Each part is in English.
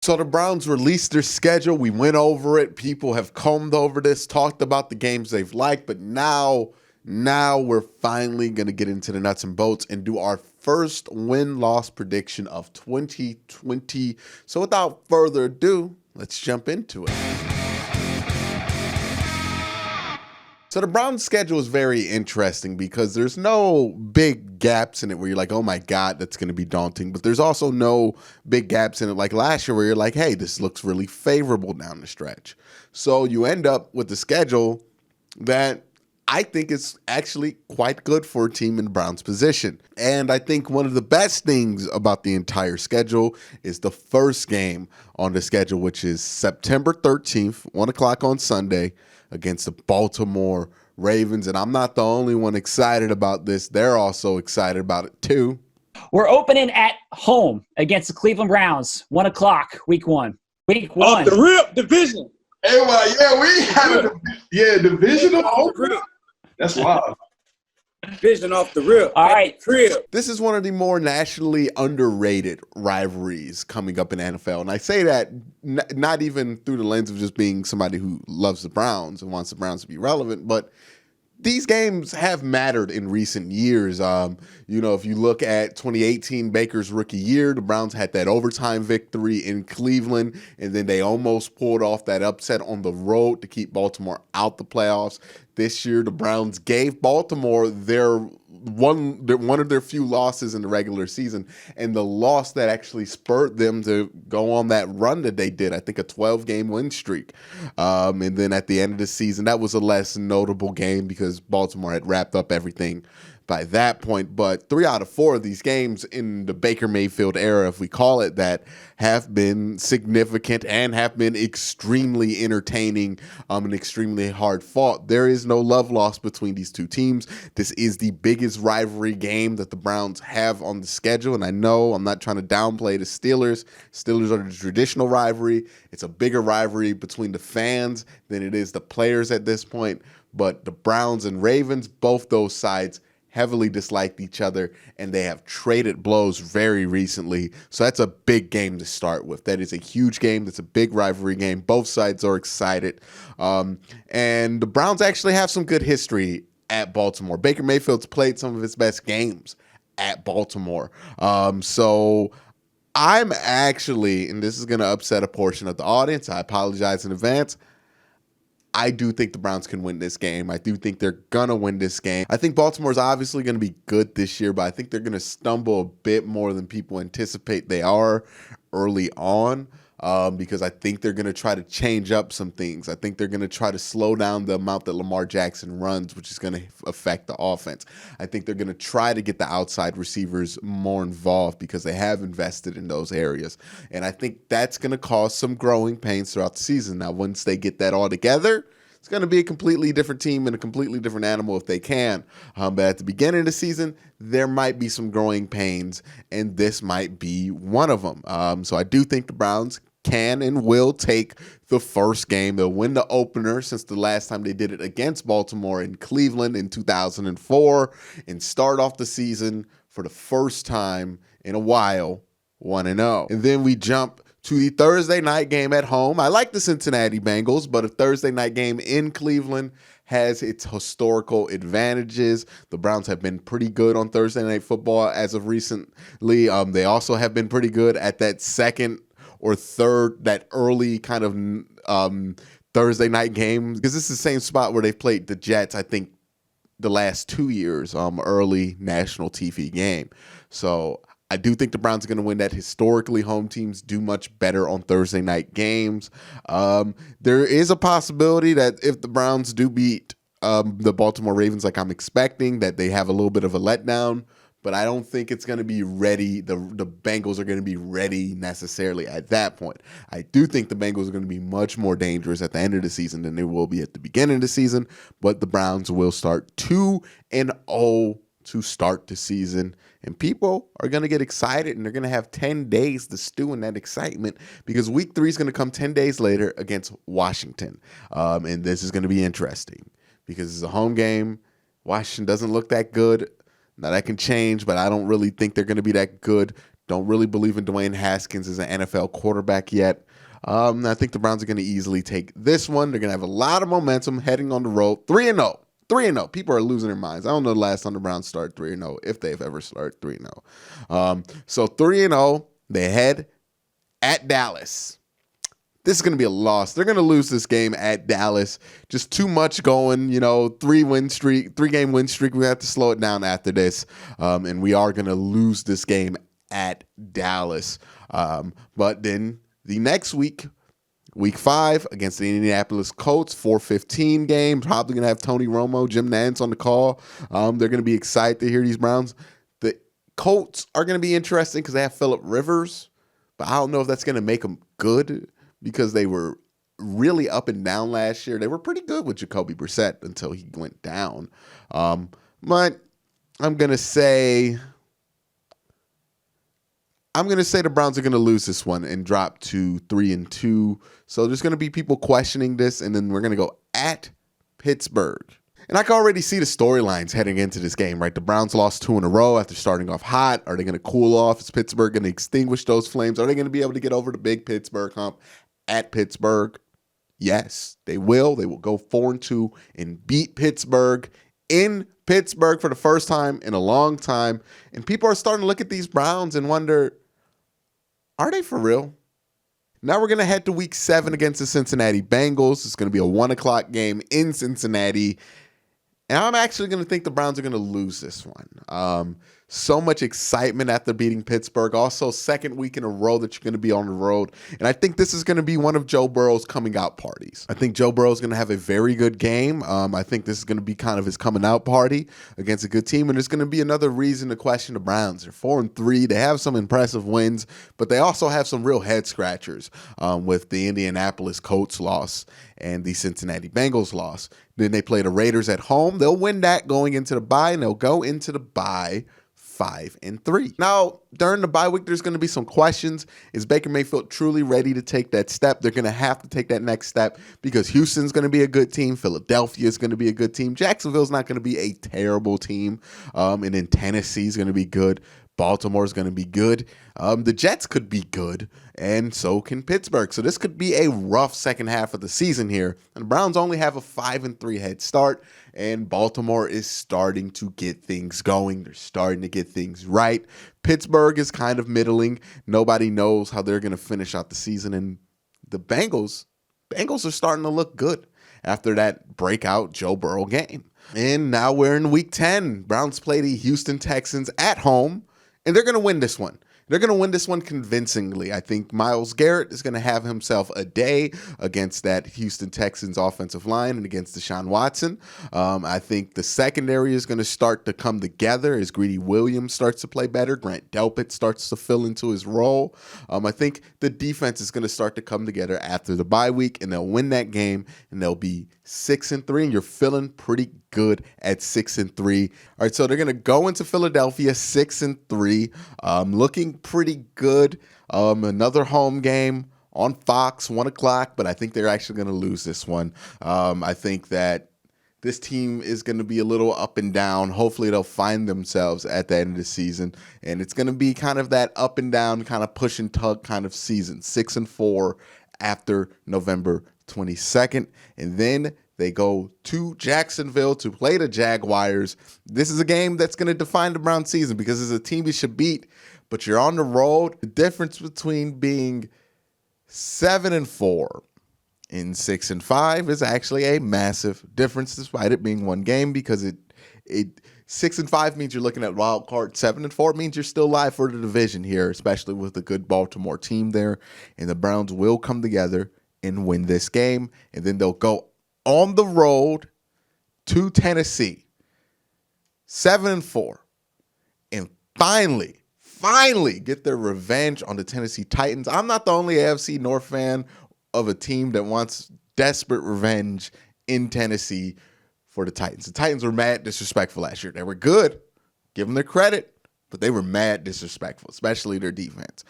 So the Browns released their schedule. We went over it. People have combed over this, talked about the games they've liked, but now we're finally going to get into the nuts and bolts and do our first win-loss prediction of 2020. So without further ado, let's jump into it. So the Browns' schedule is very interesting because there's no big gaps in it where you're like, oh my God, that's going to be daunting. But there's also no big gaps in it like last year where you're like, hey, this looks really favorable down the stretch. So you end up with a schedule that I think is actually quite good for a team in the Browns' position. And I think one of the best things about the entire schedule is the first game on the schedule, which is September 13th, 1 o'clock on Sunday, against the Baltimore Ravens. And I'm not the only one excited about this. They're also excited about it too. We're opening at home against the Cleveland Browns, 1 o'clock, week one. Week one. Off the rip, division. Hey, well, yeah, we had a divisional opener. That's wild. Division off the rip. All right. Crib. This is one of the more nationally underrated rivalries coming up in the NFL. And I say that not even through the lens of just being somebody who loves the Browns and wants the Browns to be relevant, but these games have mattered in recent years. If you look at 2018 Baker's rookie year, the Browns had that overtime victory in Cleveland, and then they almost pulled off that upset on the road to keep Baltimore out the playoffs. This year, the Browns gave Baltimore their one of their few losses in the regular season, and the loss that actually spurred them to go on that run that they did, I think a 12-game win streak. And then at the end of the season, that was a less notable game because Baltimore had wrapped up everything by that point. But 3 out of 4 of these games in the Baker Mayfield era, if we call it that, have been significant and have been extremely entertaining and extremely hard fought. There is no love lost between these two teams. This is the biggest rivalry game that the Browns have on the schedule. And I know I'm not trying to downplay the Steelers. Steelers are the traditional rivalry. It's a bigger rivalry between the fans than it is the players at this point. But the Browns and Ravens, both those sides heavily disliked each other, and they have traded blows very recently. So that's a big game to start with. That is a huge game. That's a big rivalry game. Both sides are excited. And the Browns actually have some good history at Baltimore. Baker Mayfield's played some of his best games at Baltimore. So I'm actually, and this is going to upset a portion of the audience, I apologize in advance, I do think the Browns can win this game. I do think they're going to win this game. I think Baltimore's obviously going to be good this year, but I think they're going to stumble a bit more than people anticipate they are early on because I think they're going to try to change up some things. I think they're going to try to slow down the amount that Lamar Jackson runs, which is going to affect the offense. I think they're going to try to get the outside receivers more involved because they have invested in those areas. And I think that's going to cause some growing pains throughout the season. Now, once they get that all together, it's going to be a completely different team and a completely different animal if they can. But at the beginning of the season, there might be some growing pains, and this might be one of them. So I do think the Browns can and will take the first game. They'll win the opener since the last time they did it against Baltimore in Cleveland in 2004 and start off the season for the first time in a while 1-0. And then we jump to the Thursday night game at home. I like the Cincinnati Bengals, but a Thursday night game in Cleveland has its historical advantages. The Browns have been pretty good on Thursday night football as of recently. They also have been pretty good at that second or third, that early kind of Thursday night game, because this is the same spot where they've played the Jets, I think, the last 2 years, early national TV game. So I do think the Browns are going to win that. Historically, home teams do much better on Thursday night games. There is a possibility that if the Browns do beat the Baltimore Ravens like I'm expecting, that they have a little bit of a letdown. But I don't think it's going to be ready. The Bengals are going to be ready necessarily at that point. I do think the Bengals are going to be much more dangerous at the end of the season than they will be at the beginning of the season. But the Browns will start 2-0 to start the season. And people are going to get excited, and they're going to have 10 days to stew in that excitement because week 3 is going to come 10 days later against Washington. And this is going to be interesting because it's a home game. Washington doesn't look that good. Now, that can change, but I don't really think they're going to be that good Don't really believe in Dwayne Haskins as an NFL quarterback yet. I think the Browns are going to easily take this one. They're going to have a lot of momentum heading on the road. 3-0. 3-0. People are losing their minds. I don't know the last time the Browns started 3-0, if they've ever started 3-0. So 3-0, they head at Dallas. This is going to be a loss. They're going to lose this game at Dallas. Just too much going, 3-game win streak. We have to slow it down after this. And we are going to lose this game at Dallas. But then the next week, Week 5 against the Indianapolis Colts, 4:15 game. Probably going to have Tony Romo, Jim Nantz on the call. They're going to be excited to hear these Browns. The Colts are going to be interesting because they have Phillip Rivers, but I don't know if that's going to make them good because they were really up and down last year. They were pretty good with Jacoby Brissett until he went down. But I'm going to say the Browns are going to lose this one and drop to 3-2. So there's going to be people questioning this, and then we're going to go at Pittsburgh. And I can already see the storylines heading into this game, right? The Browns lost 2 in a row after starting off hot. Are they going to cool off? Is Pittsburgh going to extinguish those flames? Are they going to be able to get over the big Pittsburgh hump at Pittsburgh? Yes, they will. They will go 4-2 and beat Pittsburgh in Pittsburgh for the first time in a long time. And people are starting to look at these Browns and wonder, are they for real? Now we're going to head to Week 7 against the Cincinnati Bengals. It's going to be a 1 o'clock game in Cincinnati. And I'm actually going to think the Browns are going to lose this one. So much excitement after beating Pittsburgh. Also, second week in a row that you're going to be on the road. And I think this is going to be one of Joe Burrow's coming out parties. I think Joe Burrow is going to have a very good game. I think this is going to be kind of his coming out party against a good team. And it's going to be another reason to question the Browns. They're 4-3. They have some impressive wins, but they also have some real head scratchers with the Indianapolis Colts loss and the Cincinnati Bengals loss. Then they play the Raiders at home. They'll win that going into the bye, and they'll go into the bye 5-3. Now, during the bye week, there's going to be some questions. Is Baker Mayfield truly ready to take that step? They're going to have to take that next step because Houston's going to be a good team. Philadelphia is going to be a good team. Jacksonville's not going to be a terrible team. And then Tennessee's going to be good. Baltimore's going to be good. The Jets could be good, and so can Pittsburgh. So this could be a rough second half of the season here. And the Browns only have a 5-3 head start, and Baltimore is starting to get things going. They're starting to get things right. Pittsburgh is kind of middling. Nobody knows how they're going to finish out the season. And the Bengals are starting to look good after that breakout Joe Burrow game. And now we're in Week 10. Browns play the Houston Texans at home. And they're going to win this one. They're going to win this one convincingly. I think Myles Garrett is going to have himself a day against that Houston Texans offensive line and against Deshaun Watson. I think the secondary is going to start to come together as Greedy Williams starts to play better. Grant Delpit starts to fill into his role. I think the defense is going to start to come together after the bye week, and they'll win that game, and they'll be 6-3, and you're feeling pretty good at 6-3. All right, so they're going to go into Philadelphia 6-3, looking pretty good. Another home game on Fox, 1 o'clock, but I think they're actually going to lose this one. I think that this team is going to be a little up and down. Hopefully they'll find themselves at the end of the season, and it's going to be kind of that up and down, kind of push and tug kind of season, 6-4 after November 22nd, and then they go to Jacksonville to play the Jaguars. This is a game that's going to define the Browns season because it's a team you should beat, but you're on the road. The difference between being 7-4 and 6-5 is actually a massive difference, despite it being one game, because it 6-5 means you're looking at wild card. 7-4 means you're still live for the division here, especially with a good Baltimore team there. And the Browns will come together and win this game, and then they'll go on the road to Tennessee, 7-4, and finally get their revenge on the Tennessee Titans. I'm not the only AFC North fan of a team that wants desperate revenge in Tennessee for the Titans. The Titans were mad disrespectful last year. They were good. Give them their credit. But they were mad disrespectful, especially their defense.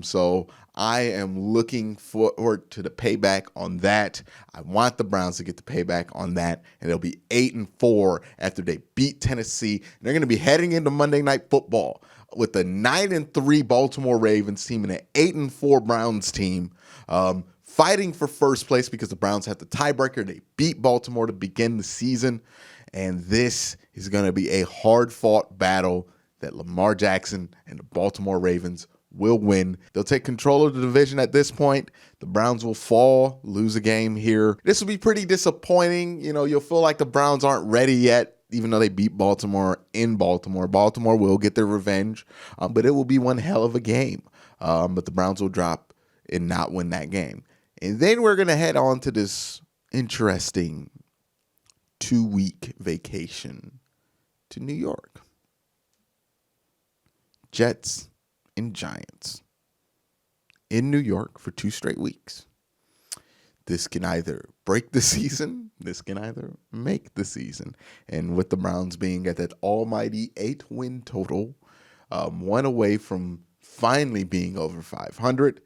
So I am looking forward to the payback on that. I want the Browns to get the payback on that. And they'll be 8-4 after they beat Tennessee. And they're going to be heading into Monday Night Football with a 9-3 Baltimore Ravens team and an 8-4 Browns team, fighting for first place because the Browns had the tiebreaker. They beat Baltimore to begin the season, and this is going to be a hard-fought battle that Lamar Jackson and the Baltimore Ravens will win. They'll take control of the division at this point. The Browns will fall, lose a game here. This will be pretty disappointing. You know, you'll feel like the Browns aren't ready yet, even though they beat Baltimore in Baltimore. Baltimore will get their revenge, but it will be one hell of a game. But the Browns will drop and not win that game. And then we're going to head on to this interesting 2-week vacation to New York. Jets and Giants in New York for 2 straight weeks. This can either break the season, this can either make the season. And with the Browns being at that almighty 8-win total, one away from finally being over 500,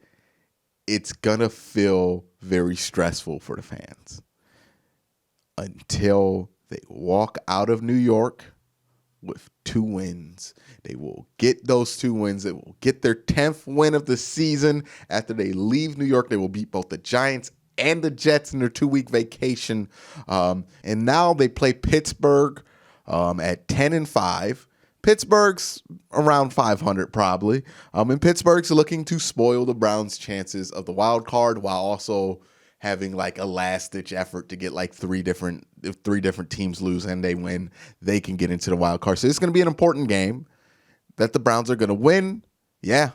it's going to feel very stressful for the fans until they walk out of New York with 2 wins. They will get those 2 wins. They will get their 10th win of the season. After they leave New York, they will beat both the Giants and the Jets in their 2-week vacation. And now they play Pittsburgh at 10-5. Pittsburgh's around 500 probably. And Pittsburgh's looking to spoil the Browns' chances of the wild card while also having like a last-ditch effort to get like 3 different, if 3 different teams lose and they win, they can get into the wild card. So it's going to be an important game that the Browns are going to win. Yeah,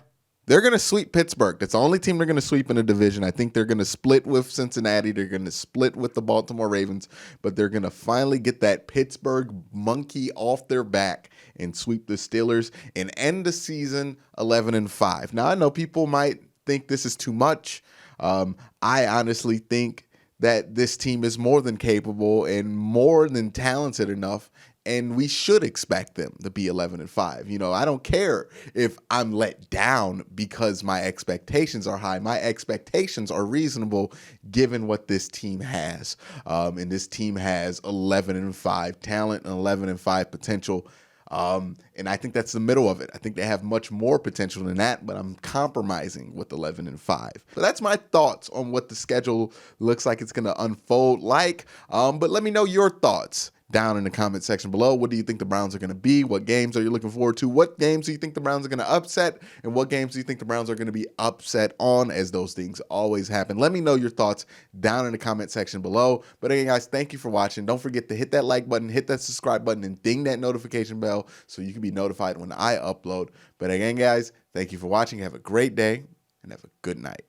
they're going to sweep Pittsburgh. That's the only team they're going to sweep in the division. I think they're going to split with Cincinnati. They're going to split with the Baltimore Ravens, but they're going to finally get that Pittsburgh monkey off their back and sweep the Steelers and end the season 11-5. Now, I know people might think this is too much. I honestly think that this team is more than capable and more than talented enough, and we should expect them to be 11-5. You know, I don't care if I'm let down because my expectations are high. My expectations are reasonable given what this team has. And this team has 11-5 talent and 11-5 potential. And I think that's the middle of it. I think they have much more potential than that, but I'm compromising with 11-5. So that's my thoughts on what the schedule looks like it's going to unfold like. But let me know your thoughts down in the comment section below. What do you think the Browns are going to be? What games are you looking forward to? What games do you think the Browns are going to upset? And what games do you think the Browns are going to be upset on, as those things always happen? Let me know your thoughts down in the comment section below. But again, guys, thank you for watching. Don't forget to hit that like button, hit that subscribe button, and ding that notification bell so you can be notified when I upload. But again, guys, thank you for watching. Have a great day and have a good night.